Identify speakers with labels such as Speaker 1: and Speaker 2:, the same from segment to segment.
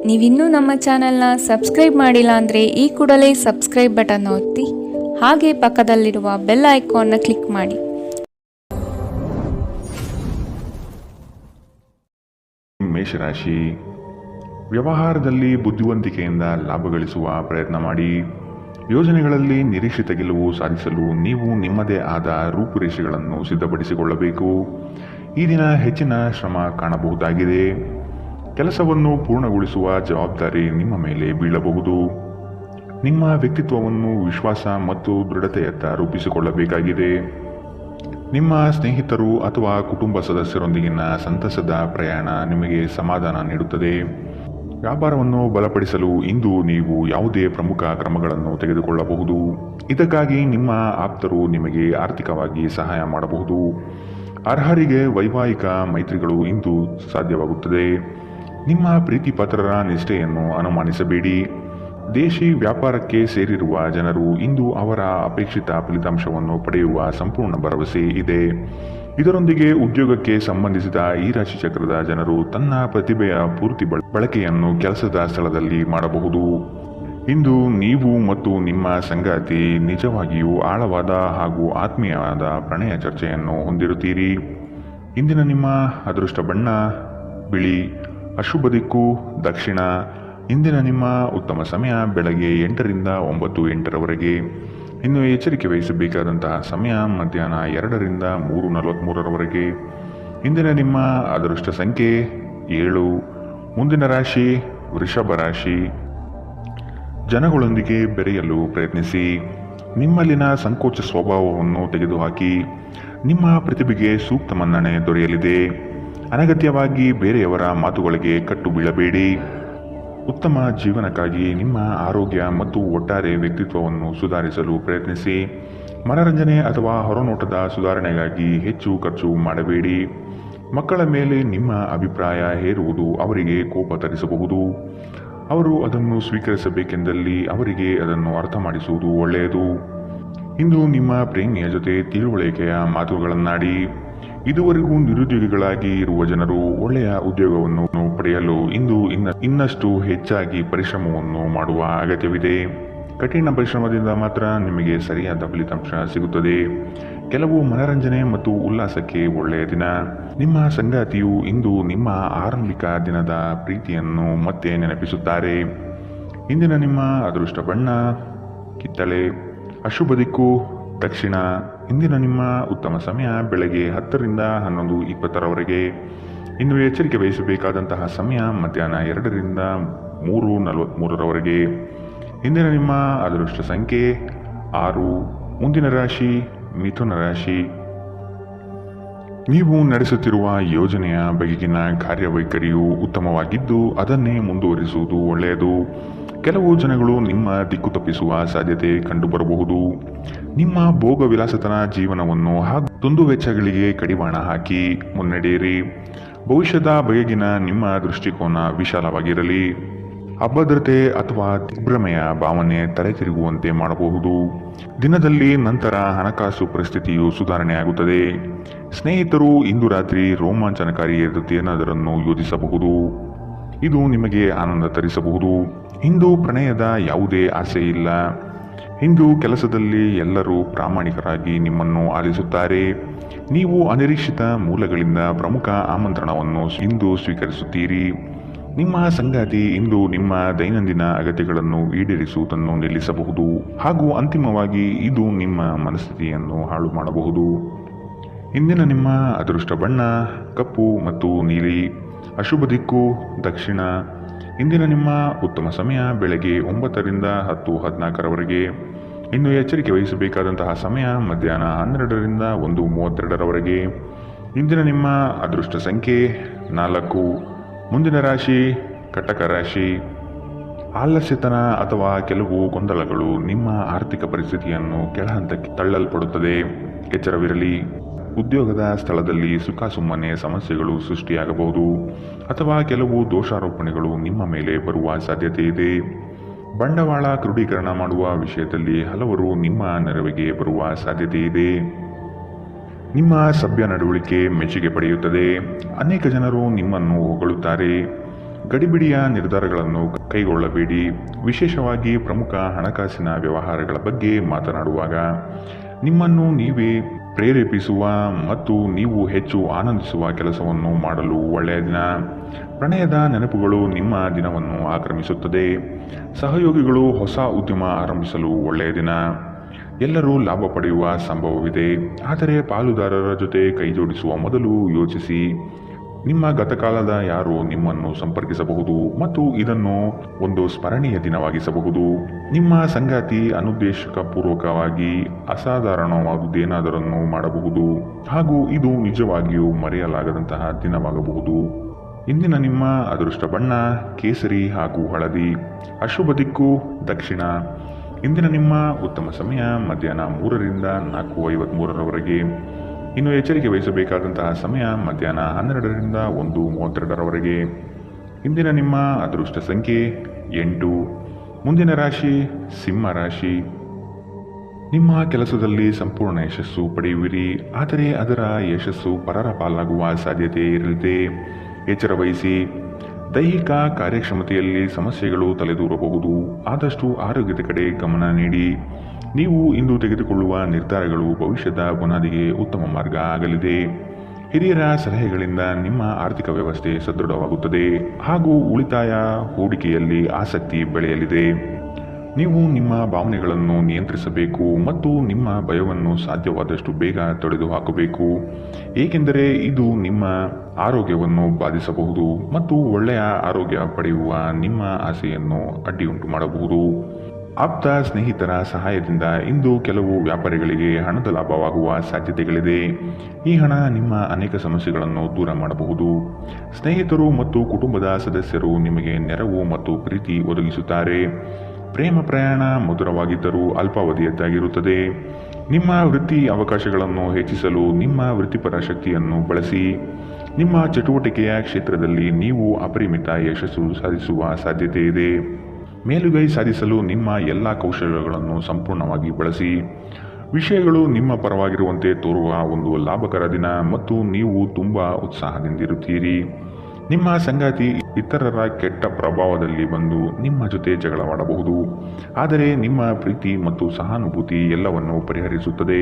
Speaker 1: ನೀವಿನ್ನೂ ನಮ್ಮ ಚಾನೆಲ್ನ ಸಬ್ಸ್ಕ್ರೈಬ್ ಮಾಡಿಲ್ಲ ಅಂದರೆ ಈ ಕೂಡಲೇ ಸಬ್ಸ್ಕ್ರೈಬ್ ಬಟನ್ ಒತ್ತಿ ಹಾಗೆ ಪಕ್ಕದಲ್ಲಿರುವ ಬೆಲ್ ಐಕಾನ್ನ ಕ್ಲಿಕ್ ಮಾಡಿ.
Speaker 2: ಮೇಷರಾಶಿ, ವ್ಯವಹಾರದಲ್ಲಿ ಬುದ್ಧಿವಂತಿಕೆಯಿಂದ ಲಾಭ ಗಳಿಸುವ ಪ್ರಯತ್ನ ಮಾಡಿ. ಯೋಜನೆಗಳಲ್ಲಿ ನಿರೀಕ್ಷಿತ ಗೆಲುವು ಸಾಧಿಸಲು ನೀವು ನಿಮ್ಮದೇ ಆದ ರೂಪುರೇಷೆಗಳನ್ನು ಸಿದ್ಧಪಡಿಸಿಕೊಳ್ಳಬೇಕು. ಈ ದಿನ ಹೆಚ್ಚಿನ ಶ್ರಮ ಕಾಣಬಹುದಾಗಿದೆ. ಕೆಲಸವನ್ನು ಪೂರ್ಣಗೊಳಿಸುವ ಜವಾಬ್ದಾರಿ ನಿಮ್ಮ ಮೇಲೆ ಬೀಳಬಹುದು. ನಿಮ್ಮ ವ್ಯಕ್ತಿತ್ವವನ್ನು ವಿಶ್ವಾಸ ಮತ್ತು ದೃಢತೆಯತ್ತ ರೂಪಿಸಿಕೊಳ್ಳಬೇಕಾಗಿದೆ. ನಿಮ್ಮ ಸ್ನೇಹಿತರು ಅಥವಾ ಕುಟುಂಬ ಸದಸ್ಯರೊಂದಿಗಿನ ಸಂತಸದ ಪ್ರಯಾಣ ನಿಮಗೆ ಸಮಾಧಾನ ನೀಡುತ್ತದೆ. ವ್ಯಾಪಾರವನ್ನು ಬಲಪಡಿಸಲು ಇಂದು ನೀವು ಯಾವುದೇ ಪ್ರಮುಖ ಕ್ರಮಗಳನ್ನು ತೆಗೆದುಕೊಳ್ಳಬಹುದು. ಇದಕ್ಕಾಗಿ ನಿಮ್ಮ ಆಪ್ತರು ನಿಮಗೆ ಆರ್ಥಿಕವಾಗಿ ಸಹಾಯ ಮಾಡಬಹುದು. ಅರ್ಹರಿಗೆ ವೈವಾಹಿಕ ಮೈತ್ರಿಗಳು ಇಂದು ಸಾಧ್ಯವಾಗುತ್ತದೆ. ನಿಮ್ಮ ಪ್ರೀತಿ ಪಾತ್ರರ ನಿಷ್ಠೆಯನ್ನು ಅನುಮಾನಿಸಬೇಡಿ. ದೇಶಿ ವ್ಯಾಪಾರಕ್ಕೆ ಸೇರಿರುವ ಜನರು ಇಂದು ಅವರ ಅಪೇಕ್ಷಿತ ಫಲಿತಾಂಶವನ್ನು ಪಡೆಯುವ ಸಂಪೂರ್ಣ ಭರವಸೆ ಇದೆ. ಇದರೊಂದಿಗೆ ಉದ್ಯೋಗಕ್ಕೆ ಸಂಬಂಧಿಸಿದ ಈ ರಾಶಿ ಚಕ್ರದ ಜನರು ತನ್ನ ಪ್ರತಿಭೆಯ ಪೂರ್ತಿ ಬಳಕೆಯನ್ನು ಕೆಲಸದ ಸ್ಥಳದಲ್ಲಿ ಮಾಡಬಹುದು. ಇಂದು ನೀವು ಮತ್ತು ನಿಮ್ಮ ಸಂಗಾತಿ ನಿಜವಾಗಿಯೂ ಆಳವಾದ ಹಾಗೂ ಆತ್ಮೀಯವಾದ ಪ್ರಣಯ ಚರ್ಚೆಯನ್ನು ಹೊಂದಿರುತ್ತೀರಿ. ಇಂದಿನ ನಿಮ್ಮ ಅದೃಷ್ಟ ಬಣ್ಣ ಬಿಳಿ, ಅಶುಭ ದಿಕ್ಕು ದಕ್ಷಿಣ. ಇಂದಿನ ನಿಮ್ಮ ಉತ್ತಮ ಸಮಯ ಬೆಳಗ್ಗೆ 8 ರಿಂದ 9 ಇನ್ನು ಎಚ್ಚರಿಕೆ ವಹಿಸಬೇಕಾದಂತಹ ಸಮಯ ಮಧ್ಯಾಹ್ನ 2 ರಿಂದ 3:43 ಇಂದಿನ ನಿಮ್ಮ ಅದೃಷ್ಟ ಸಂಖ್ಯೆ 7. ಮುಂದಿನ ರಾಶಿ ವೃಷಭ ರಾಶಿ. ಜನಗಳೊಂದಿಗೆ ಬೆರೆಯಲು ಪ್ರಯತ್ನಿಸಿ. ನಿಮ್ಮಲ್ಲಿನ ಸಂಕೋಚ ಸ್ವಭಾವವನ್ನು ತೆಗೆದುಹಾಕಿ. ನಿಮ್ಮ ಪ್ರತಿಭೆಗೆ ಸೂಕ್ತ ಮನ್ನಣೆ ದೊರೆಯಲಿದೆ. ಅನಗತ್ಯವಾಗಿ ಬೇರೆಯವರ ಮಾತುಗಳಿಗೆ ಕಟ್ಟು ಬೀಳಬೇಡಿ. ಉತ್ತಮ ಜೀವನಕ್ಕಾಗಿ ನಿಮ್ಮ ಆರೋಗ್ಯ ಮತ್ತು ಒಟ್ಟಾರೆ ವ್ಯಕ್ತಿತ್ವವನ್ನು ಸುಧಾರಿಸಲು ಪ್ರಯತ್ನಿಸಿ. ಮನರಂಜನೆ ಅಥವಾ ಹೊರನೋಟದ ಸುಧಾರಣೆಗಾಗಿ ಹೆಚ್ಚು ಖರ್ಚು ಮಾಡಬೇಡಿ. ಮಕ್ಕಳ ಮೇಲೆ ನಿಮ್ಮ ಅಭಿಪ್ರಾಯ ಹೇರುವುದು ಅವರಿಗೆ ಕೋಪ ತರಿಸಬಹುದು. ಅವರು ಅದನ್ನು ಸ್ವೀಕರಿಸಬೇಕೆಂದಲ್ಲಿ ಅವರಿಗೆ ಅದನ್ನು ಅರ್ಥ ಮಾಡಿಸುವುದು ಒಳ್ಳೆಯದು. ಇಂದು ನಿಮ್ಮ ಪ್ರೇಮಿಯ ಜೊತೆ ತಿಳುವಳಿಕೆಯ ಮಾತುಗಳನ್ನಾಡಿ. ಇದುವರೆಗೂ ನಿರುದ್ಯೋಗಿಗಳಾಗಿ ಇರುವ ಜನರು ಒಳ್ಳೆಯ ಉದ್ಯೋಗವನ್ನು ಪಡೆಯಲು ಇಂದು ಇನ್ನಷ್ಟು ಹೆಚ್ಚಾಗಿ ಪರಿಶ್ರಮವನ್ನು ಮಾಡುವ ಅಗತ್ಯವಿದೆ. ಕಠಿಣ ಪರಿಶ್ರಮದಿಂದ ಮಾತ್ರ ನಿಮಗೆ ಸರಿಯಾದ ಫಲಿತಾಂಶ ಸಿಗುತ್ತದೆ. ಕೆಲವು ಮನರಂಜನೆ ಮತ್ತು ಉಲ್ಲಾಸಕ್ಕೆ ಒಳ್ಳೆಯ ದಿನ. ನಿಮ್ಮ ಸಂಗಾತಿಯು ಇಂದು ನಿಮ್ಮ ಆರಂಭಿಕ ದಿನದ ಪ್ರೀತಿಯನ್ನು ಮತ್ತೆ ನೆನಪಿಸುತ್ತಾರೆ. ಇಂದಿನ ನಿಮ್ಮ ಅದೃಷ್ಟ ಬಣ್ಣ ಕಿತ್ತಳೆ, ಅಶುಭ ದಿಕ್ಕು ದಕ್ಷಿಣ. ಇಂದಿನ ನಿಮ್ಮ ಉತ್ತಮ ಸಮಯ ಬೆಳಗ್ಗೆ 10 ರಿಂದ 11:20 ಇನ್ನು ಎಚ್ಚರಿಕೆ ವಹಿಸಬೇಕಾದಂತಹ ಸಮಯ ಮಧ್ಯಾಹ್ನ 2 ರಿಂದ 3:43 ಇಂದಿನ ನಿಮ್ಮ ಅದೃಷ್ಟ ಸಂಖ್ಯೆ 6. ಮುಂದಿನ ರಾಶಿ ಮಿಥುನ ರಾಶಿ. ನೀವು ನಡೆಸುತ್ತಿರುವ ಯೋಜನೆಯ ಬಗೆಗಿನ ಕಾರ್ಯವೈಖರಿಯು ಉತ್ತಮವಾಗಿದ್ದು ಅದನ್ನೇ ಮುಂದುವರಿಸುವುದು ಒಳ್ಳೆಯದು. ಕೆಲವು ಜನಗಳು ನಿಮ್ಮ ದಿಕ್ಕು ತಪ್ಪಿಸುವ ಸಾಧ್ಯತೆ ಕಂಡುಬರಬಹುದು. ನಿಮ್ಮ ಭೋಗ ವಿಲಾಸತನ ಜೀವನವನ್ನು ಹಾಗೂ ದುಂದುವೆಚ್ಚಗಳಿಗೆ ಕಡಿವಾಣ ಹಾಕಿ ಮುನ್ನಡೆಯಿರಿ. ಭವಿಷ್ಯದ ಬಗೆಗಿನ ನಿಮ್ಮ ದೃಷ್ಟಿಕೋನ ವಿಶಾಲವಾಗಿರಲಿ. ಅಭದ್ರತೆ ಅಥವಾ ದಿಗ್ಭ್ರಮೆಯ ಭಾವನೆ ತಲೆತಿರುಗುವಂತೆ ಮಾಡಬಹುದು. ದಿನದಲ್ಲಿ ನಂತರ ಹಣಕಾಸು ಪರಿಸ್ಥಿತಿಯು ಸುಧಾರಣೆಯಾಗುತ್ತದೆ. ಸ್ನೇಹಿತರು ಇಂದು ರಾತ್ರಿ ರೋಮಾಂಚನಕಾರಿ ಏನಾದರನ್ನು ಯೋಜಿಸಬಹುದು. ಇದು ನಿಮಗೆ ಆನಂದ ತರಿಸಬಹುದು. ಇಂದು ಪ್ರಣಯದ ಯಾವುದೇ ಆಸೆ ಇಲ್ಲ. ಇಂದು ಕೆಲಸದಲ್ಲಿ ಎಲ್ಲರೂ ಪ್ರಾಮಾಣಿಕರಾಗಿ ನಿಮ್ಮನ್ನು ಆಲಿಸುತ್ತಾರೆ. ನೀವು ಅನಿರೀಕ್ಷಿತ ಮೂಲಗಳಿಂದ ಪ್ರಮುಖ ಆಮಂತ್ರಣವನ್ನು ಇಂದು ಸ್ವೀಕರಿಸುತ್ತೀರಿ. ನಿಮ್ಮ ಸಂಗಾತಿ ಇಂದು ನಿಮ್ಮ ದೈನಂದಿನ ಅಗತ್ಯಗಳನ್ನು ಈಡೇರಿಸುವುದನ್ನು ನಿಲ್ಲಿಸಬಹುದು ಹಾಗೂ ಅಂತಿಮವಾಗಿ ಇದು ನಿಮ್ಮ ಮನಸ್ಥಿತಿಯನ್ನು ಹಾಳು ಮಾಡಬಹುದು. ಇಂದಿನ ನಿಮ್ಮ ಅದೃಷ್ಟ ಬಣ್ಣ ಕಪ್ಪು ಮತ್ತು ನೀಲಿ, ಅಶುಭ ದಿಕ್ಕು ದಕ್ಷಿಣ. ಇಂದಿನ ನಿಮ್ಮ ಉತ್ತಮ ಸಮಯ ಬೆಳಗ್ಗೆ 9 ರಿಂದ 10:14 ಇನ್ನು ಎಚ್ಚರಿಕೆ ವಹಿಸಬೇಕಾದಂತಹ ಸಮಯ ಮಧ್ಯಾಹ್ನ 12 ರಿಂದ 1:32 ಇಂದಿನ ನಿಮ್ಮ ಅದೃಷ್ಟ ಸಂಖ್ಯೆ 4. ಮುಂದಿನ ರಾಶಿ ಕಟಕ ರಾಶಿ. ಆಲಸ್ಯತನ ಅಥವಾ ಕೆಲವು ಗೊಂದಲಗಳು ನಿಮ್ಮ ಆರ್ಥಿಕ ಪರಿಸ್ಥಿತಿಯನ್ನು ಕೆಳಹಂತಕ್ಕೆ ತಳ್ಳಲ್ಪಡುತ್ತದೆ. ಎಚ್ಚರವಿರಲಿ. ಉದ್ಯೋಗದ ಸ್ಥಳದಲ್ಲಿ ಸುಖಾಸುಮ್ಮನೆ ಸಮಸ್ಯೆಗಳು ಸೃಷ್ಟಿಯಾಗಬಹುದು ಅಥವಾ ಕೆಲವು ದೋಷಾರೋಪಣೆಗಳು ನಿಮ್ಮ ಮೇಲೆ ಬರುವ ಸಾಧ್ಯತೆ ಇದೆ. ಬಂಡವಾಳ ಕ್ರೋಢೀಕರಣ ಮಾಡುವ ವಿಷಯದಲ್ಲಿ ಹಲವರು ನಿಮ್ಮ ನೆರವಿಗೆ ಬರುವ ಸಾಧ್ಯತೆ ಇದೆ. ನಿಮ್ಮ ಸಭ್ಯ ನಡವಳಿಕೆ ಮೆಚ್ಚುಗೆ ಪಡೆಯುತ್ತದೆ. ಅನೇಕ ಜನರು ನಿಮ್ಮನ್ನು ಹೊಗಳುತ್ತಾರೆ. ಗಡಿಬಿಡಿಯ ನಿರ್ಧಾರಗಳನ್ನು ಕೈಗೊಳ್ಳಬೇಡಿ. ವಿಶೇಷವಾಗಿ ಪ್ರಮುಖ ಹಣಕಾಸಿನ ವ್ಯವಹಾರಗಳ ಬಗ್ಗೆ ಮಾತನಾಡುವಾಗ ನಿಮ್ಮನ್ನು ನೀವೇ ಪ್ರೇರೇಪಿಸುವ ಮತ್ತು ನೀವು ಹೆಚ್ಚು ಆನಂದಿಸುವ ಕೆಲಸವನ್ನು ಮಾಡಲು ಒಳ್ಳೆಯ ದಿನ. ಪ್ರಣಯದ ನೆನಪುಗಳು ನಿಮ್ಮ ದಿನವನ್ನು ಆಕ್ರಮಿಸುತ್ತದೆ. ಸಹಯೋಗಿಗಳು ಹೊಸ ಉದ್ಯಮ ಆರಂಭಿಸಲು ಒಳ್ಳೆಯ ದಿನ. ಎಲ್ಲರೂ ಲಾಭ ಪಡೆಯುವ ಸಂಭವವಿದೆ, ಆದರೆ ಪಾಲುದಾರರ ಜೊತೆ ಕೈಜೋಡಿಸುವ ಮೊದಲು ಯೋಚಿಸಿ. ನಿಮ್ಮ ಗತಕಾಲದ ಯಾರೋ ನಿಮ್ಮನ್ನು ಸಂಪರ್ಕಿಸಬಹುದು ಮತ್ತು ಇದನ್ನು ಒಂದು ಸ್ಮರಣೀಯ ದಿನವಾಗಿಸಬಹುದು. ನಿಮ್ಮ ಸಂಗಾತಿ ಅನುದ್ದೇಶಪೂರ್ವಕವಾಗಿ ಅಸಾಧಾರಣವಾದುದೇನಾದರನ್ನು ಮಾಡಬಹುದು ಹಾಗೂ ಇದು ನಿಜವಾಗಿಯೂ ಮರೆಯಲಾಗದಂತಹ ದಿನವಾಗಬಹುದು. ಇಂದಿನ ನಿಮ್ಮ ಅದೃಷ್ಟ ಬಣ್ಣ ಕೇಸರಿ ಹಾಗೂ ಹಳದಿ. ಅಶುಭ ದಿಕ್ಕು ದಕ್ಷಿಣ. ಇಂದಿನ ನಿಮ್ಮ ಉತ್ತಮ ಸಮಯ ಮಧ್ಯಾಹ್ನ 3ರಿಂದ 4:53ರವರೆಗೆ. ಇನ್ನು ಎಚ್ಚರಿಕೆ ವಹಿಸಬೇಕಾದಂತಹ ಸಮಯ ಮಧ್ಯಾಹ್ನ 12ರಿಂದ 1:32ರವರೆಗೆ. ಇಂದಿನ ನಿಮ್ಮ ಅದೃಷ್ಟ ಸಂಖ್ಯೆ 8. ಮುಂದಿನ ರಾಶಿ ಸಿಂಹ ರಾಶಿ. ನಿಮ್ಮ ಕೆಲಸದಲ್ಲಿ ಸಂಪೂರ್ಣ ಯಶಸ್ಸು ಪಡೆಯುವಿರಿ, ಆದರೆ ಅದರ ಯಶಸ್ಸು ಪರರ ಪಾಲಾಗುವ ಸಾಧ್ಯತೆ ಇರಲಿದೆ. ಎಚ್ಚರ ವಹಿಸಿ. ದೈಹಿಕ ಕಾರ್ಯಕ್ಷಮತೆಯಲ್ಲಿ ಸಮಸ್ಯೆಗಳು ತಲೆದೂರಬಹುದು. ಆದಷ್ಟು ಆರೋಗ್ಯದ ಕಡೆ ಗಮನ ನೀಡಿ. ನೀವು ಇಂದು ತೆಗೆದುಕೊಳ್ಳುವ ನಿರ್ಧಾರಗಳು ಭವಿಷ್ಯದ ಬುನಾದಿಗೆ ಉತ್ತಮ ಮಾರ್ಗ ಆಗಲಿದೆ. ಹಿರಿಯರ ಸಲಹೆಗಳಿಂದ ನಿಮ್ಮ ಆರ್ಥಿಕ ವ್ಯವಸ್ಥೆ ಸದೃಢವಾಗುತ್ತದೆ ಹಾಗೂ ಉಳಿತಾಯ ಹೂಡಿಕೆಯಲ್ಲಿ ಆಸಕ್ತಿ ಬೆಳೆಯಲಿದೆ. ನೀವು ನಿಮ್ಮ ಭಾವನೆಗಳನ್ನು ನಿಯಂತ್ರಿಸಬೇಕು ಮತ್ತು ನಿಮ್ಮ ಭಯವನ್ನು ಸಾಧ್ಯವಾದಷ್ಟು ಬೇಗ ತೊಡೆದುಹಾಕಬೇಕು, ಏಕೆಂದರೆ ಇದು ನಿಮ್ಮ ಆರೋಗ್ಯವನ್ನು ಬಾಧಿಸಬಹುದು ಮತ್ತು ಒಳ್ಳೆಯ ಆರೋಗ್ಯ ಪಡೆಯುವ ನಿಮ್ಮ ಆಸೆಯನ್ನು ಅಡ್ಡಿಯುಂಟು ಮಾಡಬಹುದು. ಆಪ್ತ ಸ್ನೇಹಿತರ ಸಹಾಯದಿಂದ ಇಂದು ಕೆಲವು ವ್ಯಾಪಾರಿಗಳಿಗೆ ಹಣದ ಲಾಭವಾಗುವ ಸಾಧ್ಯತೆಗಳಿದೆ. ಈ ಹಣ ನಿಮ್ಮ ಅನೇಕ ಸಮಸ್ಯೆಗಳನ್ನು ದೂರ ಮಾಡಬಹುದು. ಸ್ನೇಹಿತರು ಮತ್ತು ಕುಟುಂಬದ ಸದಸ್ಯರು ನಿಮಗೆ ನೆರವು ಮತ್ತು ಪ್ರೀತಿ ಒದಗಿಸುತ್ತಾರೆ. ಪ್ರೇಮ ಪ್ರಯಾಣ ಮಧುರವಾಗಿದ್ದರೂ ಅಲ್ಪಾವಧಿಯದ್ದಾಗಿರುತ್ತದೆ. ನಿಮ್ಮ ವೃತ್ತಿ ಅವಕಾಶಗಳನ್ನು ಹೆಚ್ಚಿಸಲು ನಿಮ್ಮ ವೃತ್ತಿಪರ ಶಕ್ತಿಯನ್ನು ಬಳಸಿ. ನಿಮ್ಮ ಚಟುವಟಿಕೆಯ ಕ್ಷೇತ್ರದಲ್ಲಿ ನೀವು ಅಪರಿಮಿತ ಯಶಸ್ಸು ಸಾಧಿಸುವ ಸಾಧ್ಯತೆ ಇದೆ. ಮೇಲುಗೈ ಸಾಧಿಸಲು ನಿಮ್ಮ ಎಲ್ಲ ಕೌಶಲ್ಯಗಳನ್ನು ಸಂಪೂರ್ಣವಾಗಿ ಬಳಸಿ. ವಿಷಯಗಳು ನಿಮ್ಮ ಪರವಾಗಿರುವಂತೆ ತೋರುವ ಒಂದು ಲಾಭಕರ ದಿನ ಮತ್ತು ನೀವು ತುಂಬ ಉತ್ಸಾಹದಿಂದಿರುತ್ತೀರಿ. ನಿಮ್ಮ ಸಂಗಾತಿ ಇತರರ ಕೆಟ್ಟ ಪ್ರಭಾವದಲ್ಲಿ ಬಂದು ನಿಮ್ಮ ಜೊತೆ ಜಗಳವಾಡಬಹುದು, ಆದರೆ ನಿಮ್ಮ ಪ್ರೀತಿ ಮತ್ತು ಸಹಾನುಭೂತಿ ಎಲ್ಲವನ್ನು ಪರಿಹರಿಸುತ್ತದೆ.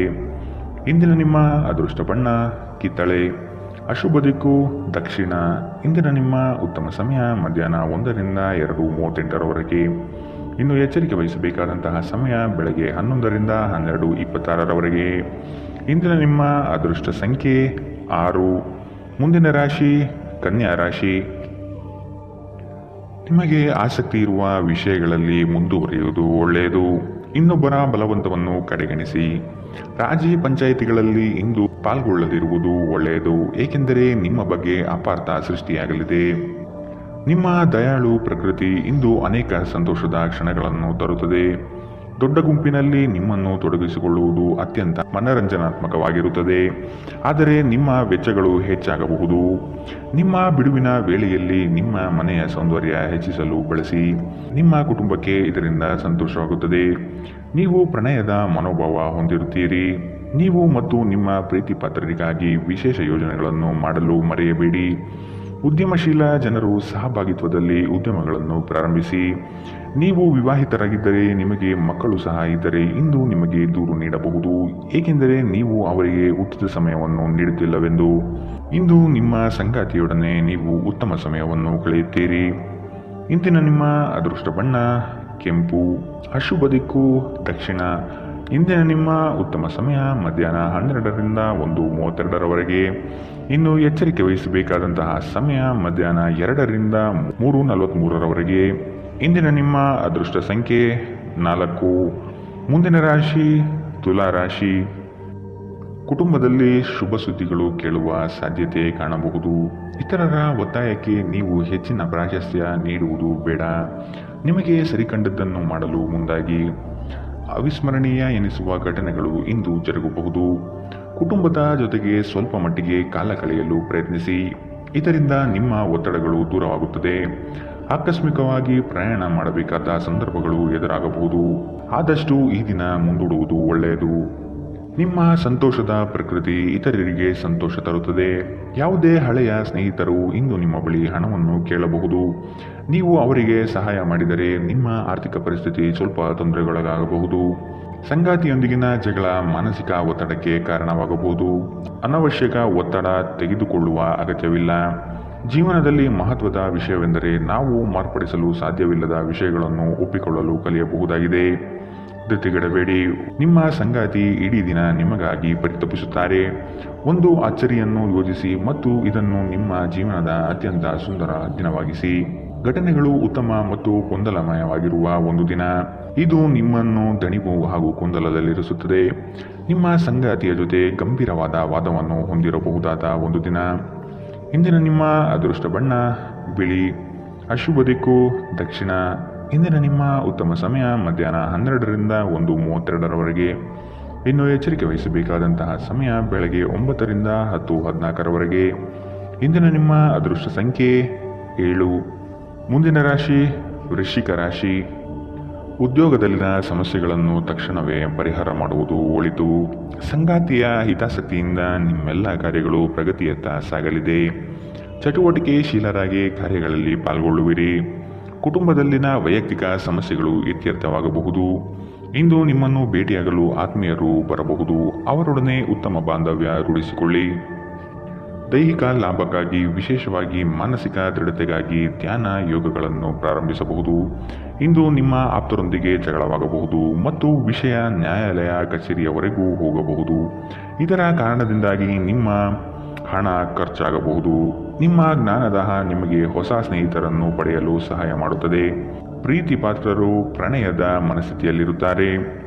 Speaker 2: ಇಂದಿನ ನಿಮ್ಮ ಅದೃಷ್ಟ ಬಣ್ಣ ಕಿತ್ತಳೆ. ಅಶುಭ ದಿಕ್ಕು ದಕ್ಷಿಣ. ಇಂದಿನ ನಿಮ್ಮ ಉತ್ತಮ ಸಮಯ ಮಧ್ಯಾಹ್ನ 1ರಿಂದ 2:38ರವರೆಗೆ. ಇನ್ನು ಎಚ್ಚರಿಕೆ ವಹಿಸಬೇಕಾದಂತಹ ಸಮಯ ಬೆಳಗ್ಗೆ 11ರಿಂದ 12:26ರವರೆಗೆ. ಇಂದಿನ ನಿಮ್ಮ ಅದೃಷ್ಟ ಸಂಖ್ಯೆ 6. ಮುಂದಿನ ರಾಶಿ ಕನ್ಯಾ ರಾಶಿ. ನಿಮಗೆ ಆಸಕ್ತಿ ಇರುವ ವಿಷಯಗಳಲ್ಲಿ ಮುಂದುವರಿಯುವುದು ಒಳ್ಳೆಯದು. ಇನ್ನೊಬ್ಬರ ಬಲವಂತವನ್ನು ಕಡೆಗಣಿಸಿ. ರಾಜಿ ಪಂಚಾಯಿತಿಗಳಲ್ಲಿ ಇಂದು ಪಾಲ್ಗೊಳ್ಳದಿರುವುದು ಒಳ್ಳೆಯದು, ಏಕೆಂದರೆ ನಿಮ್ಮ ಬಗ್ಗೆ ಅಪಾರ್ಥ ಸೃಷ್ಟಿಯಾಗಲಿದೆ. ನಿಮ್ಮ ದಯಾಳು ಪ್ರಕೃತಿ ಇಂದು ಅನೇಕ ಸಂತೋಷದ ಕ್ಷಣಗಳನ್ನು ತರುತ್ತದೆ. ದೊಡ್ಡ ಗುಂಪಿನಲ್ಲಿ ನಿಮ್ಮನ್ನು ತೊಡಗಿಸಿಕೊಳ್ಳುವುದು ಅತ್ಯಂತ ಮನರಂಜನಾತ್ಮಕವಾಗಿರುತ್ತದೆ, ಆದರೆ ನಿಮ್ಮ ವೆಚ್ಚಗಳು ಹೆಚ್ಚಾಗಬಹುದು. ನಿಮ್ಮ ಬಿಡುವಿನ ವೇಳೆಯಲ್ಲಿ ನಿಮ್ಮ ಮನೆಯ ಸೌಂದರ್ಯ ಹೆಚ್ಚಿಸಲು ಬಳಸಿ. ನಿಮ್ಮ ಕುಟುಂಬಕ್ಕೆ ಇದರಿಂದ ಸಂತೋಷವಾಗುತ್ತದೆ. ನೀವು ಪ್ರಣಯದ ಮನೋಭಾವ ಹೊಂದಿರುತ್ತೀರಿ. ನೀವು ಮತ್ತು ನಿಮ್ಮ ಪ್ರೀತಿ ಪಾತ್ರರಿಗಾಗಿ ವಿಶೇಷ ಯೋಜನೆಗಳನ್ನು ಮಾಡಲು ಮರೆಯಬೇಡಿ. ಉದ್ಯಮಶೀಲ ಜನರು ಸಹಭಾಗಿತ್ವದಲ್ಲಿ ಉದ್ಯಮಗಳನ್ನು ಪ್ರಾರಂಭಿಸಿ. ನೀವು ವಿವಾಹಿತರಾಗಿದ್ದರೆ ನಿಮಗೆ ಮಕ್ಕಳು ಸಹ ಇದ್ದರೆ ಇಂದು ನಿಮಗೆ ದೂರು ನೀಡಬಹುದು, ಏಕೆಂದರೆ ನೀವು ಅವರಿಗೆ ಉಚಿತ ಸಮಯವನ್ನು ನೀಡುತ್ತಿಲ್ಲವೆಂದು. ಇಂದು ನಿಮ್ಮ ಸಂಗಾತಿಯೊಡನೆ ನೀವು ಉತ್ತಮ ಸಮಯವನ್ನು ಕಳೆಯುತ್ತೀರಿ. ಇಂದಿನ ನಿಮ್ಮ ಅದೃಷ್ಟ ಬಣ್ಣ ಕೆಂಪು. ಅಶುಭ ದಿಕ್ಕು ದಕ್ಷಿಣ. ಇಂದಿನ ನಿಮ್ಮ ಉತ್ತಮ ಸಮಯ ಮಧ್ಯಾಹ್ನ 12ರಿಂದ 1:32ರವರೆಗೆ. ಇನ್ನು ಎಚ್ಚರಿಕೆ ವಹಿಸಬೇಕಾದಂತಹ ಸಮಯ ಮಧ್ಯಾಹ್ನ 2ರಿಂದ 3:43ರವರೆಗೆ. ಇಂದಿನ ನಿಮ್ಮ ಅದೃಷ್ಟ ಸಂಖ್ಯೆ 4. ಮುಂದಿನ ರಾಶಿ ತುಲಾ ರಾಶಿ. ಕುಟುಂಬದಲ್ಲಿ ಶುಭ ಸುದ್ದಿಗಳು ಕೇಳುವ ಸಾಧ್ಯತೆ ಕಾಣಬಹುದು. ಇತರರ ಒತ್ತಾಯಕ್ಕೆ ನೀವು ಹೆಚ್ಚಿನ ಪ್ರಾಶಸ್ತ್ಯ ನೀಡುವುದು ಬೇಡ. ನಿಮಗೆ ಸರಿಕಂಡದ್ದನ್ನು ಮಾಡಲು ಮುಂದಾಗಿ. ಅವಿಸ್ಮರಣೀಯ ಎನಿಸುವ ಘಟನೆಗಳು ಇಂದು ಜರುಗಬಹುದು. ಕುಟುಂಬದ ಜೊತೆಗೆ ಸ್ವಲ್ಪ ಮಟ್ಟಿಗೆ ಕಾಲ ಕಳೆಯಲು ಪ್ರಯತ್ನಿಸಿ. ಇದರಿಂದ ನಿಮ್ಮ ಒತ್ತಡಗಳು ದೂರವಾಗುತ್ತದೆ. ಆಕಸ್ಮಿಕವಾಗಿ ಪ್ರಯಾಣ ಮಾಡಬೇಕಾದ ಸಂದರ್ಭಗಳು ಎದುರಾಗಬಹುದು. ಆದಷ್ಟು ಈ ದಿನ ಮುಂದೂಡುವುದು ಒಳ್ಳೆಯದು. ನಿಮ್ಮ ಸಂತೋಷದ ಪ್ರಕೃತಿ ಇತರರಿಗೆ ಸಂತೋಷ ತರುತ್ತದೆ. ಯಾವುದೇ ಹಳೆಯ ಸ್ನೇಹಿತರು ಇಂದು ನಿಮ್ಮ ಬಳಿ ಹಣವನ್ನು ಕೇಳಬಹುದು. ನೀವು ಅವರಿಗೆ ಸಹಾಯ ಮಾಡಿದರೆ ನಿಮ್ಮ ಆರ್ಥಿಕ ಪರಿಸ್ಥಿತಿ ಸ್ವಲ್ಪ ತೊಂದರೆಗೊಳಗಾಗಬಹುದು. ಸಂಗಾತಿಯೊಂದಿಗಿನ ಜಗಳ ಮಾನಸಿಕ ಒತ್ತಡಕ್ಕೆ ಕಾರಣವಾಗಬಹುದು. ಅನವಶ್ಯಕ ಒತ್ತಡ ತೆಗೆದುಕೊಳ್ಳುವ ಅಗತ್ಯವಿಲ್ಲ. ಜೀವನದಲ್ಲಿ ಮಹತ್ವದ ವಿಷಯವೆಂದರೆ ನಾವು ಮಾರ್ಪಡಿಸಲು ಸಾಧ್ಯವಿಲ್ಲದ ವಿಷಯಗಳನ್ನು ಒಪ್ಪಿಕೊಳ್ಳಲು ಕಲಿಯಬಹುದಾಗಿದೆ. ಧೃತಿಗೆಡಬೇಡಿ. ನಿಮ್ಮ ಸಂಗಾತಿ ಇಡೀ ದಿನ ನಿಮಗಾಗಿ ಪರಿತಪಿಸುತ್ತಾರೆ. ಒಂದು ಅಚ್ಚರಿಯನ್ನು ಯೋಜಿಸಿ ಮತ್ತು ಇದನ್ನು ನಿಮ್ಮ ಜೀವನದ ಅತ್ಯಂತ ಸುಂದರ ದಿನವಾಗಿಸಿ. ಘಟನೆಗಳು ಉತ್ತಮ ಮತ್ತು ಗೊಂದಲಮಯವಾಗಿರುವ ಒಂದು ದಿನ. ಇದು ನಿಮ್ಮನ್ನು ದಣಿವು ಹಾಗೂ ಗೊಂದಲದಲ್ಲಿರಿಸುತ್ತದೆ. ನಿಮ್ಮ ಸಂಗಾತಿಯ ಜೊತೆ ಗಂಭೀರವಾದ ವಾದವನ್ನು ಹೊಂದಿರಬಹುದಾದ ಒಂದು ದಿನ. ಇಂದಿನ ನಿಮ್ಮ ಅದೃಷ್ಟ ಬಣ್ಣ ಬಿಳಿ. ಅಶುಭ ದಿಕ್ಕು ದಕ್ಷಿಣ. ಇಂದಿನ ನಿಮ್ಮ ಉತ್ತಮ ಸಮಯ ಮಧ್ಯಾಹ್ನ 12ರಿಂದ 1:32ರವರೆಗೆ. ಇನ್ನು ಎಚ್ಚರಿಕೆ ವಹಿಸಬೇಕಾದಂತಹ ಸಮಯ ಬೆಳಗ್ಗೆ 9ರಿಂದ 10:14ರವರೆಗೆ. ಇಂದಿನ ನಿಮ್ಮ ಅದೃಷ್ಟ ಸಂಖ್ಯೆ 7. ಮುಂದಿನ ರಾಶಿ ವೃಶ್ಚಿಕ ರಾಶಿ. ಉದ್ಯೋಗದಲ್ಲಿನ ಸಮಸ್ಯೆಗಳನ್ನು ತಕ್ಷಣವೇ ಪರಿಹಾರ ಮಾಡುವುದು ಒಳಿತು. ಸಂಗಾತಿಯ ಹಿತಾಸಕ್ತಿಯಿಂದ ನಿಮ್ಮೆಲ್ಲ ಕಾರ್ಯಗಳು ಪ್ರಗತಿಯತ್ತ ಸಾಗಲಿದೆ. ಚಟುವಟಿಕೆಶೀಲರಾಗಿ ಕಾರ್ಯಗಳಲ್ಲಿ ಪಾಲ್ಗೊಳ್ಳುವಿರಿ. ಕುಟುಂಬದಲ್ಲಿನ ವೈಯಕ್ತಿಕ ಸಮಸ್ಯೆಗಳು ಇತ್ಯರ್ಥವಾಗಬಹುದು. ಇಂದು ನಿಮ್ಮನ್ನು ಭೇಟಿಯಾಗಲು ಆತ್ಮೀಯರು ಬರಬಹುದು. ಅವರೊಡನೆ ಉತ್ತಮ ಬಾಂಧವ್ಯ ರೂಢಿಸಿಕೊಳ್ಳಿ. ದೈಹಿಕ ಲಾಭಕ್ಕಾಗಿ ವಿಶೇಷವಾಗಿ ಮಾನಸಿಕ ದೃಢತೆಗಾಗಿ ಧ್ಯಾನ ಯೋಗಗಳನ್ನು ಪ್ರಾರಂಭಿಸಬಹುದು. ಇಂದು ನಿಮ್ಮ ಆಪ್ತರೊಂದಿಗೆ ಜಗಳವಾಗಬಹುದು ಮತ್ತು ವಿಷಯ ನ್ಯಾಯಾಲಯ ಕಚೇರಿಯವರೆಗೂ ಹೋಗಬಹುದು. ಇದರ ಕಾರಣದಿಂದಾಗಿ ನಿಮ್ಮ ಹಣ ಖರ್ಚಾಗಬಹುದು. ನಿಮ್ಮ ಜ್ಞಾನದಾಹ ನಿಮಗೆ ಹೊಸ ಸ್ನೇಹಿತರನ್ನು ಪಡೆಯಲು ಸಹಾಯ ಮಾಡುತ್ತದೆ. ಪ್ರೀತಿ ಪಾತ್ರರು ಪ್ರಣಯದ ಮನಸ್ಥಿತಿಯಲ್ಲಿರುತ್ತಾರೆ.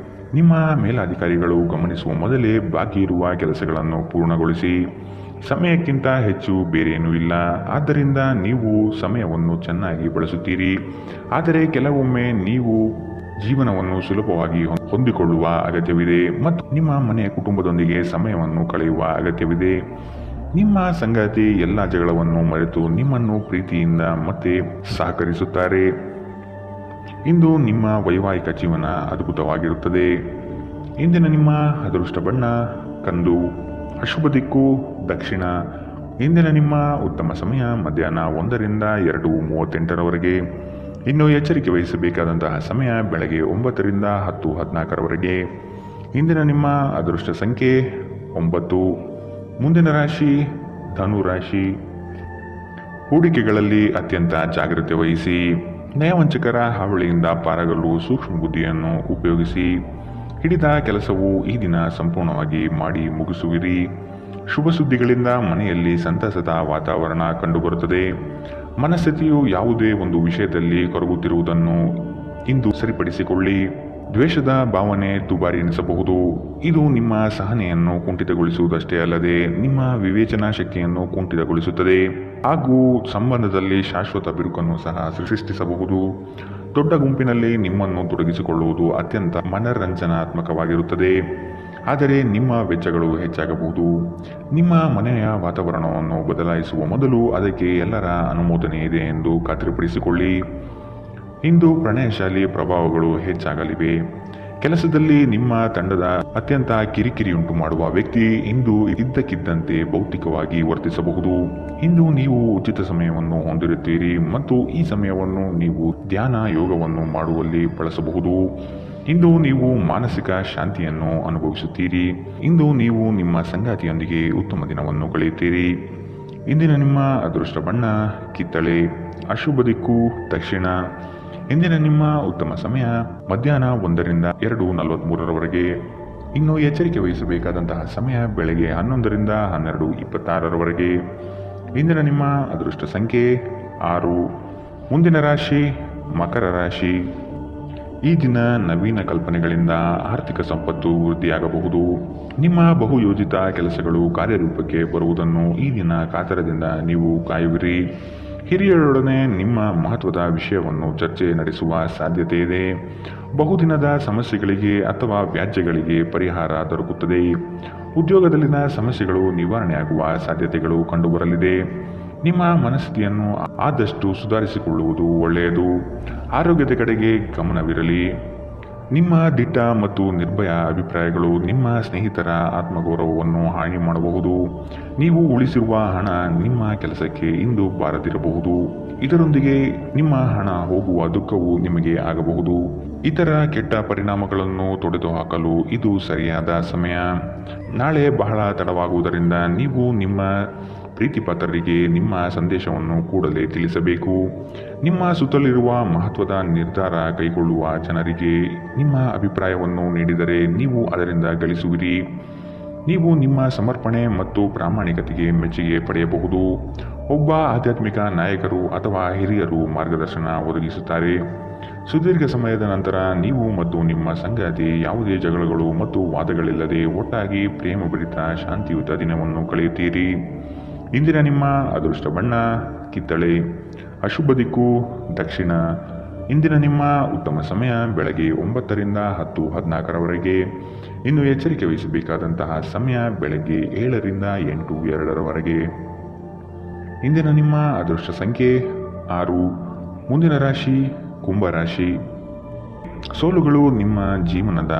Speaker 2: ನಿಮ್ಮ ಮೇಲಾಧಿಕಾರಿಗಳು ಗಮನಿಸುವ ಮೊದಲೇ ಬಾಕಿ ಇರುವ ಕೆಲಸಗಳನ್ನು ಪೂರ್ಣಗೊಳಿಸಿ. ಸಮಯಕ್ಕಿಂತ ಹೆಚ್ಚು ಬೇರೇನೂ ಇಲ್ಲ. ಆದ್ದರಿಂದ ನೀವು ಸಮಯವನ್ನು ಚೆನ್ನಾಗಿ ಬಳಸುತ್ತೀರಿ. ಆದರೆ ಕೆಲವೊಮ್ಮೆ ನೀವು ಜೀವನವನ್ನು ಸುಲಭವಾಗಿ ಹೊಂದಿಕೊಳ್ಳುವ ಅಗತ್ಯವಿದೆ ಮತ್ತು ನಿಮ್ಮ ಮನೆಯ ಕುಟುಂಬದೊಂದಿಗೆ ಸಮಯವನ್ನು ಕಳೆಯುವ ಅಗತ್ಯವಿದೆ. ನಿಮ್ಮ ಸಂಗಾತಿ ಎಲ್ಲ ಜಗಳವನ್ನು ಮರೆತು ನಿಮ್ಮನ್ನು ಪ್ರೀತಿಯಿಂದ ಮತ್ತೆ ಸಹಕರಿಸುತ್ತಾರೆ. ಇಂದು ನಿಮ್ಮ ವೈವಾಹಿಕ ಜೀವನ ಅದ್ಭುತವಾಗಿರುತ್ತದೆ. ಇಂದಿನ ನಿಮ್ಮ ಅದೃಷ್ಟ ಬಣ್ಣ ಕಂದು. ಅಶುಭ ದಿಕ್ಕು ದಕ್ಷಿಣ. ಇಂದಿನ ನಿಮ್ಮ ಉತ್ತಮ ಸಮಯ ಮಧ್ಯಾಹ್ನ 1ರಿಂದ 2:38ರವರೆಗೆ. ಇನ್ನು ಎಚ್ಚರಿಕೆ ವಹಿಸಬೇಕಾದಂತಹ ಸಮಯ ಬೆಳಗ್ಗೆ 9ರಿಂದ 10:14ರವರೆಗೆ. ಇಂದಿನ ನಿಮ್ಮ ಅದೃಷ್ಟ ಸಂಖ್ಯೆ 9. ಮುಂದಿನ ರಾಶಿ ಧನು ರಾಶಿ. ಹೂಡಿಕೆಗಳಲ್ಲಿ ಅತ್ಯಂತ ಜಾಗ್ರತೆ ವಹಿಸಿ. ನಯವಂಚಕರ ಹಾವಳಿಯಿಂದ ಪಾರಾಗಲು ಸೂಕ್ಷ್ಮ ಬುದ್ಧಿಯನ್ನು ಉಪಯೋಗಿಸಿ. ಹಿಡಿದ ಕೆಲಸವು ಈ ದಿನ ಸಂಪೂರ್ಣವಾಗಿ ಮಾಡಿ ಮುಗಿಸುವಿರಿ. ಶುಭ ಸುದ್ದಿಗಳಿಂದ ಮನೆಯಲ್ಲಿ ಸಂತಸದ ವಾತಾವರಣ ಕಂಡುಬರುತ್ತದೆ. ಮನಸ್ಥಿತಿಯು ಯಾವುದೇ ಒಂದು ವಿಷಯದಲ್ಲಿ ಕೊರಗುತ್ತಿರುವುದನ್ನು ಇಂದು ಸರಿಪಡಿಸಿಕೊಳ್ಳಿ. ದ್ವೇಷದ ಭಾವನೆ ದುಬಾರಿ ಎನಿಸಬಹುದು. ಇದು ನಿಮ್ಮ ಸಹನೆಯನ್ನು ಕುಂಠಿತಗೊಳಿಸುವುದಷ್ಟೇ ಅಲ್ಲದೆ ನಿಮ್ಮ ವಿವೇಚನಾ ಶಕ್ತಿಯನ್ನು ಕುಂಠಿತಗೊಳಿಸುತ್ತದೆ ಹಾಗೂ ಸಂಬಂಧದಲ್ಲಿ ಶಾಶ್ವತ ಬಿರುಕನ್ನು ಸಹ ಸೃಷ್ಟಿಸಬಹುದು. ದೊಡ್ಡ ಗುಂಪಿನಲ್ಲಿ ನಿಮ್ಮನ್ನು ತೊಡಗಿಸಿಕೊಳ್ಳುವುದು ಅತ್ಯಂತ ಮನರಂಜನಾತ್ಮಕವಾಗಿರುತ್ತದೆ. ಆದರೆ ನಿಮ್ಮ ವೆಚ್ಚಗಳು ಹೆಚ್ಚಾಗಬಹುದು. ನಿಮ್ಮ ಮನೆಯ ವಾತಾವರಣವನ್ನು ಬದಲಾಯಿಸುವ ಮೊದಲು ಅದಕ್ಕೆ ಎಲ್ಲರ ಅನುಮೋದನೆ ಇದೆ ಎಂದು ಖಾತ್ರಿಪಡಿಸಿಕೊಳ್ಳಿ. ಇಂದು ಪ್ರಣಯಶಾಲಿ ಪ್ರಭಾವಗಳು ಹೆಚ್ಚಾಗಲಿವೆ. ಕೆಲಸದಲ್ಲಿ ನಿಮ್ಮ ತಂಡದ ಅತ್ಯಂತ ಕಿರಿಕಿರಿಯುಂಟು ಮಾಡುವ ವ್ಯಕ್ತಿ ಇಂದು ಇದ್ದಕ್ಕಿದ್ದಂತೆ ಭೌತಿಕವಾಗಿ ವರ್ತಿಸಬಹುದು. ಇಂದು ನೀವು ಉಚಿತ ಸಮಯವನ್ನು ಹೊಂದಿರುತ್ತೀರಿ ಮತ್ತು ಈ ಸಮಯವನ್ನು ನೀವು ಧ್ಯಾನ ಯೋಗವನ್ನು ಮಾಡುವಲ್ಲಿ ಬಳಸಬಹುದು. ಇಂದು ನೀವು ಮಾನಸಿಕ ಶಾಂತಿಯನ್ನು ಅನುಭವಿಸುತ್ತೀರಿ. ಇಂದು ನೀವು ನಿಮ್ಮ ಸಂಗಾತಿಯೊಂದಿಗೆ ಉತ್ತಮ ದಿನವನ್ನು ಕಳೆಯುತ್ತೀರಿ. ಇಂದಿನ ನಿಮ್ಮ ಅದೃಷ್ಟ ಬಣ್ಣ ಕಿತ್ತಳೆ. ಅಶುಭ ದಿಕ್ಕು ದಕ್ಷಿಣ. ಇಂದಿನ ನಿಮ್ಮ ಉತ್ತಮ ಸಮಯ ಮಧ್ಯಾಹ್ನ 1ರಿಂದ 2:43ರವರೆಗೆ. ಇನ್ನು ಎಚ್ಚರಿಕೆ ವಹಿಸಬೇಕಾದಂತಹ ಸಮಯ ಬೆಳಗ್ಗೆ 11ರಿಂದ 12:26ರವರೆಗೆ. ಇಂದಿನ ನಿಮ್ಮ ಅದೃಷ್ಟ ಸಂಖ್ಯೆ 6. ಮುಂದಿನ ರಾಶಿ ಮಕರ ರಾಶಿ. ಈ ದಿನ ನವೀನ ಕಲ್ಪನೆಗಳಿಂದ ಆರ್ಥಿಕ ಸಂಪತ್ತು ವೃದ್ಧಿಯಾಗಬಹುದು. ನಿಮ್ಮ ಬಹುಯೋಜಿತ ಕೆಲಸಗಳು ಕಾರ್ಯರೂಪಕ್ಕೆ ಬರುವುದನ್ನು ಈ ದಿನ ಕಾತರದಿಂದ ನೀವು ಕಾಯುವಿರಿ. ಹಿರಿಯರೊಡನೆ ನಿಮ್ಮ ಮಹತ್ವದ ವಿಷಯವನ್ನು ಚರ್ಚೆ ನಡೆಸುವ ಸಾಧ್ಯತೆ ಇದೆ. ಬಹುದಿನದ ಸಮಸ್ಯೆಗಳಿಗೆ ಅಥವಾ ವ್ಯಾಜ್ಯಗಳಿಗೆ ಪರಿಹಾರ ದೊರಕುತ್ತದೆ. ಉದ್ಯೋಗದಲ್ಲಿನ ಸಮಸ್ಯೆಗಳು ನಿವಾರಣೆಯಾಗುವ ಸಾಧ್ಯತೆಗಳು ಕಂಡುಬರಲಿದೆ. ನಿಮ್ಮ ಮನಸ್ಥಿತಿಯನ್ನು ಆದಷ್ಟು ಸುಧಾರಿಸಿಕೊಳ್ಳುವುದು ಒಳ್ಳೆಯದು. ಆರೋಗ್ಯದ ಕಡೆಗೆ ಗಮನವಿರಲಿ. ನಿಮ್ಮ ದಿಟ್ಟ ಮತ್ತು ನಿರ್ಭಯ ಅಭಿಪ್ರಾಯಗಳು ನಿಮ್ಮ ಸ್ನೇಹಿತರ ಆತ್ಮಗೌರವವನ್ನು ಹಾನಿ ಮಾಡಬಹುದು. ನೀವು ಉಳಿಸಿರುವ ಹಣ ನಿಮ್ಮ ಕೆಲಸಕ್ಕೆ ಇಂದು ಬಾರದಿರಬಹುದು. ಇದರೊಂದಿಗೆ ನಿಮ್ಮ ಹಣ ಹೋಗುವ ದುಃಖವು ನಿಮಗೆ ಆಗಬಹುದು. ಇತರ ಕೆಟ್ಟ ಪರಿಣಾಮಗಳನ್ನು ತೊಡೆದುಹಾಕಲು ಇದು ಸರಿಯಾದ ಸಮಯ. ನಾಳೆ ಬಹಳ ತಡವಾಗುವುದರಿಂದ ನೀವು ನಿಮ್ಮ ಪ್ರೀತಿಪಾತ್ರರಿಗೆ ನಿಮ್ಮ ಸಂದೇಶವನ್ನು ಕೂಡಲೇ ತಿಳಿಸಬೇಕು. ನಿಮ್ಮ ಸುತ್ತಲಿರುವ ಮಹತ್ವದ ನಿರ್ಧಾರ ಕೈಗೊಳ್ಳುವ ಜನರಿಗೆ ನಿಮ್ಮ ಅಭಿಪ್ರಾಯವನ್ನು ನೀಡಿದರೆ ನೀವು ಅದರಿಂದ ಗಳಿಸುವಿರಿ. ನೀವು ನಿಮ್ಮ ಸಮರ್ಪಣೆ ಮತ್ತು ಪ್ರಾಮಾಣಿಕತೆಗೆ ಮೆಚ್ಚುಗೆ ಪಡೆಯಬಹುದು. ಒಬ್ಬ ಆಧ್ಯಾತ್ಮಿಕ ನಾಯಕರು ಅಥವಾ ಹಿರಿಯರು ಮಾರ್ಗದರ್ಶನ ಒದಗಿಸುತ್ತಾರೆ. ಸುದೀರ್ಘ ಸಮಯದ ನಂತರ ನೀವು ಮತ್ತು ನಿಮ್ಮ ಸಂಗಾತಿ ಯಾವುದೇ ಜಗಳಗಳು ಮತ್ತು ವಾದಗಳಿಲ್ಲದೆ ಒಟ್ಟಾಗಿ ಪ್ರೇಮಭರಿತ ಶಾಂತಿಯುತ ದಿನವನ್ನು ಕಳೆಯುತ್ತೀರಿ. ಇಂದಿನ ನಿಮ್ಮ ಅದೃಷ್ಟ ಬಣ್ಣ ಕಿತ್ತಳೆ, ಅಶುಭ ದಿಕ್ಕು ದಕ್ಷಿಣ. ಇಂದಿನ ನಿಮ್ಮ ಉತ್ತಮ ಸಮಯ ಬೆಳಗ್ಗೆ 9 ರಿಂದ 10:14 ಇನ್ನು ಎಚ್ಚರಿಕೆ ವಹಿಸಬೇಕಾದಂತಹ ಸಮಯ ಬೆಳಗ್ಗೆ 7 ರಿಂದ 8:02 ಇಂದಿನ ನಿಮ್ಮ ಅದೃಷ್ಟ ಸಂಖ್ಯೆ 6. ಮುಂದಿನ ರಾಶಿ ಕುಂಭರಾಶಿ. ಸೋಲುಗಳು ನಿಮ್ಮ ಜೀವನದ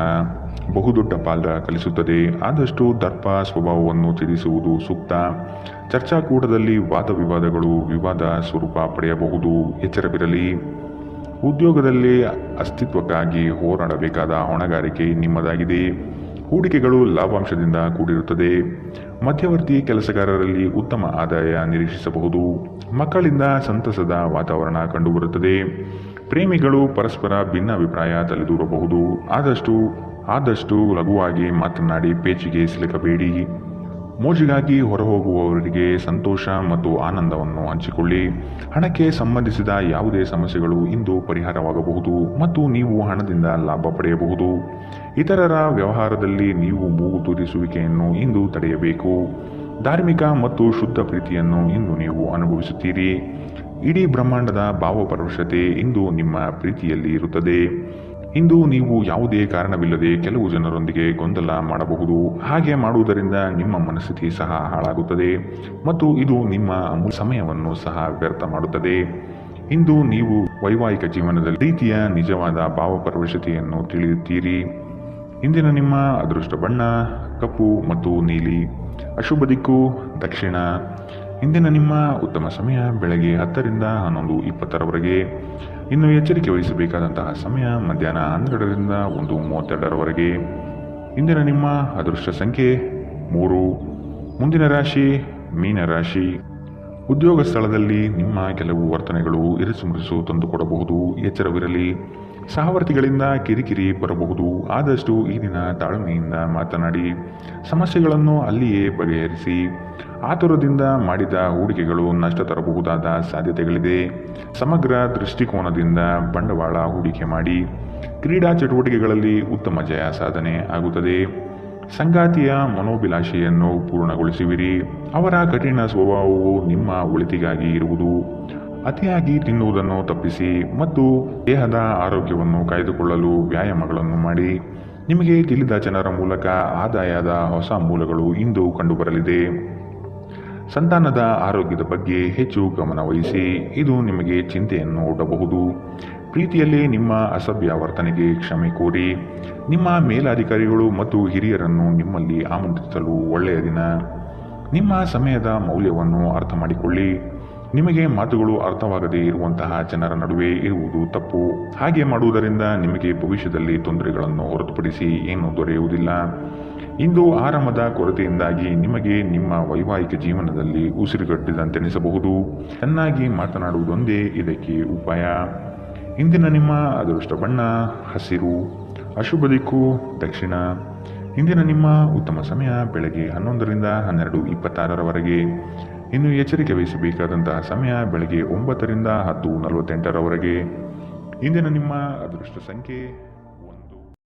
Speaker 2: ಬಹುದೊಡ್ಡ ಪಾತ್ರ ಕಲಿಸುತ್ತದೆ. ಆದಷ್ಟು ದರ್ಪ ಸ್ವಭಾವವನ್ನು ತ್ಯಜಿಸುವುದು ಸೂಕ್ತ. ಚರ್ಚಾಕೂಟದಲ್ಲಿ ವಾದ ವಿವಾದಗಳು ವಿವಾದ ಸ್ವರೂಪ ಪಡೆಯಬಹುದು. ಎಚ್ಚರವಿರಲಿ. ಉದ್ಯೋಗದಲ್ಲಿ ಅಸ್ತಿತ್ವಕ್ಕಾಗಿ ಹೋರಾಡಬೇಕಾದ ಹೊಣೆಗಾರಿಕೆ ನಿಮ್ಮದಾಗಿದೆ. ಹೂಡಿಕೆಗಳು ಲಾಭಾಂಶದಿಂದ ಕೂಡಿರುತ್ತದೆ. ಮಧ್ಯವರ್ತಿ ಕೆಲಸಗಾರರಲ್ಲಿ ಉತ್ತಮ ಆದಾಯ ನಿರೀಕ್ಷಿಸಬಹುದು. ಮಕ್ಕಳಿಂದ ಸಂತಸದ ವಾತಾವರಣ ಕಂಡುಬರುತ್ತದೆ. ಪ್ರೇಮಿಗಳು ಪರಸ್ಪರ ಭಿನ್ನಾಭಿಪ್ರಾಯ ತಲೆದೂರಬಹುದು. ಆದಷ್ಟು ಲಘುವಾಗಿ ಮಾತನಾಡಿ ಪೇಚಿಗೆ ಸಿಲುಕಬೇಡಿ. ಮೋಜಿಗಾಗಿ ಹೊರಹೋಗುವವರಿಗೆ ಸಂತೋಷ ಮತ್ತು ಆನಂದವನ್ನು ಹಂಚಿಕೊಳ್ಳಿ. ಹಣಕ್ಕೆ ಸಂಬಂಧಿಸಿದ ಯಾವುದೇ ಸಮಸ್ಯೆಗಳು ಇಂದು ಪರಿಹಾರವಾಗಬಹುದು ಮತ್ತು ನೀವು ಹಣದಿಂದ ಲಾಭ ಪಡೆಯಬಹುದು. ಇತರರ ವ್ಯವಹಾರದಲ್ಲಿ ನೀವು ಮೂಗು ತೂರಿಸುವಿಕೆಯನ್ನು ಇಂದು ತಡೆಯಬೇಕು. ಧಾರ್ಮಿಕ ಮತ್ತು ಶುದ್ಧ ಪ್ರೀತಿಯನ್ನು ಇಂದು ನೀವು ಅನುಭವಿಸುತ್ತೀರಿ. ಇಡೀ ಬ್ರಹ್ಮಾಂಡದ ಭಾವಪರವಶತೆ ಇಂದು ನಿಮ್ಮ ಪ್ರೀತಿಯಲ್ಲಿ ಇರುತ್ತದೆ. ಇಂದು ನೀವು ಯಾವುದೇ ಕಾರಣವಿಲ್ಲದೆ ಕೆಲವು ಜನರೊಂದಿಗೆ ಗೊಂದಲ ಮಾಡಬಹುದು. ಹಾಗೆ ಮಾಡುವುದರಿಂದ ನಿಮ್ಮ ಮನಸ್ಥಿತಿ ಸಹ ಹಾಳಾಗುತ್ತದೆ ಮತ್ತು ಇದು ನಿಮ್ಮ ಅಮೂಲ್ಯ ಸಮಯವನ್ನು ಸಹ ವ್ಯರ್ಥ ಮಾಡುತ್ತದೆ. ಇಂದು ನೀವು ವೈವಾಹಿಕ ಜೀವನದಲ್ಲಿ ಪ್ರೀತಿಯ ನಿಜವಾದ ಭಾವಪರವಶತೆಯನ್ನು ತಿಳಿಯುತ್ತೀರಿ. ಇಂದಿನ ನಿಮ್ಮ ಅದೃಷ್ಟ ಬಣ್ಣ ಕಪ್ಪು ಮತ್ತು ನೀಲಿ, ಅಶುಭ ದಿಕ್ಕು ದಕ್ಷಿಣ. ಇಂದಿನ ನಿಮ್ಮ ಉತ್ತಮ ಸಮಯ ಬೆಳಗ್ಗೆ 10 ರಿಂದ 11:20 ಇನ್ನು ಎಚ್ಚರಿಕೆ ವಹಿಸಬೇಕಾದಂತಹ ಸಮಯ ಮಧ್ಯಾಹ್ನ 12 ರಿಂದ 1:32 ಇಂದಿನ ನಿಮ್ಮ ಅದೃಷ್ಟ ಸಂಖ್ಯೆ 3. ಮುಂದಿನ ರಾಶಿ ಮೀನರಾಶಿ. ಉದ್ಯೋಗ ಸ್ಥಳದಲ್ಲಿ ನಿಮ್ಮ ಕೆಲವು ವರ್ತನೆಗಳು ಇರಿಸುಮುರಿಸು ತಂದುಕೊಡಬಹುದು. ಎಚ್ಚರವಿರಲಿ. ಸಹವರ್ತಿಗಳಿಂದ ಕಿರಿಕಿರಿ ಬರಬಹುದು. ಆದಷ್ಟು ಈ ದಿನ ತಾಳ್ಮೆಯಿಂದ ಮಾತನಾಡಿ ಸಮಸ್ಯೆಗಳನ್ನು ಅಲ್ಲಿಯೇ ಬಗೆಹರಿಸಿ. ಆತುರದಿಂದ ಮಾಡಿದ ಹೂಡಿಕೆಗಳು ನಷ್ಟ ತರಬಹುದಾದ ಸಾಧ್ಯತೆಗಳಿದೆ. ಸಮಗ್ರ ದೃಷ್ಟಿಕೋನದಿಂದ ಬಂಡವಾಳ ಹೂಡಿಕೆ ಮಾಡಿ. ಕ್ರೀಡಾ ಚಟುವಟಿಕೆಗಳಲ್ಲಿ ಉತ್ತಮ ಜಯ ಸಾಧನೆ ಆಗುತ್ತದೆ. ಸಂಗಾತಿಯ ಮನೋಭಿಲಾಷೆಯನ್ನು ಪೂರ್ಣಗೊಳಿಸುವಿರಿ. ಅವರ ಕಠಿಣ ಸ್ವಭಾವವು ನಿಮ್ಮ ಒಳಿತಿಗಾಗಿ ಇರುವುದು. ಅತಿಯಾಗಿ ತಿನ್ನುವುದನ್ನು ತಪ್ಪಿಸಿ ಮತ್ತು ದೇಹದ ಆರೋಗ್ಯವನ್ನು ಕಾಯ್ದುಕೊಳ್ಳಲು ವ್ಯಾಯಾಮಗಳನ್ನು ಮಾಡಿ. ನಿಮಗೆ ತಿಳಿದ ಜನರ ಮೂಲಕ ಆದಾಯದ ಹೊಸ ಮೂಲಗಳು ಇಂದು ಕಂಡುಬರಲಿದೆ. ಸಂತಾನದ ಆರೋಗ್ಯದ ಬಗ್ಗೆ ಹೆಚ್ಚು ಗಮನ ವಹಿಸಿ. ಇದು ನಿಮಗೆ ಚಿಂತೆಯನ್ನು ಒಡ್ಡಬಹುದು. ಪ್ರೀತಿಯಲ್ಲಿ ನಿಮ್ಮ ಅಸಭ್ಯ ವರ್ತನೆಗೆ ಕ್ಷಮೆ ಕೋರಿ. ನಿಮ್ಮ ಮೇಲಾಧಿಕಾರಿಗಳು ಮತ್ತು ಹಿರಿಯರನ್ನು ನಿಮ್ಮಲ್ಲಿ ಆಮಂತ್ರಿಸಲು ಒಳ್ಳೆಯ ದಿನ. ನಿಮ್ಮ ಸಮಯದ ಮೌಲ್ಯವನ್ನು ಅರ್ಥ ಮಾಡಿಕೊಳ್ಳಿ. ನಿಮಗೆ ಮಾತುಗಳು ಅರ್ಥವಾಗದೇ ಇರುವಂತಹ ಜನರ ನಡುವೆ ಇರುವುದು ತಪ್ಪು. ಹಾಗೆ ಮಾಡುವುದರಿಂದ ನಿಮಗೆ ಭವಿಷ್ಯದಲ್ಲಿ ತೊಂದರೆಗಳನ್ನು ಹೊರತುಪಡಿಸಿ ಏನೂ ದೊರೆಯುವುದಿಲ್ಲ. ಇಂದು ಆರಾಮದ ಕೊರತೆಯಿಂದಾಗಿ ನಿಮಗೆ ನಿಮ್ಮ ವೈವಾಹಿಕ ಜೀವನದಲ್ಲಿ ಉಸಿರುಗಟ್ಟಿದಂತೆನಿಸಬಹುದು. ಚೆನ್ನಾಗಿ ಮಾತನಾಡುವುದೊಂದೇ ಇದಕ್ಕೆ ಉಪಾಯ. ಇಂದಿನ ನಿಮ್ಮ ಅದೃಷ್ಟ ಬಣ್ಣ ಹಸಿರು, ಅಶುಭ ದಿಕ್ಕು ದಕ್ಷಿಣ. ಇಂದಿನ ನಿಮ್ಮ ಉತ್ತಮ ಸಮಯ ಬೆಳಗ್ಗೆ 11 ರಿಂದ 12:26 ಇನ್ನು ಎಚ್ಚರಿಕೆ ವಹಿಸಬೇಕಾದಂತಹ ಸಮಯ ಬೆಳಗ್ಗೆ 9 ರಿಂದ 10:48 ಇಂದಿನ ನಿಮ್ಮ ಅದೃಷ್ಟ ಸಂಖ್ಯೆ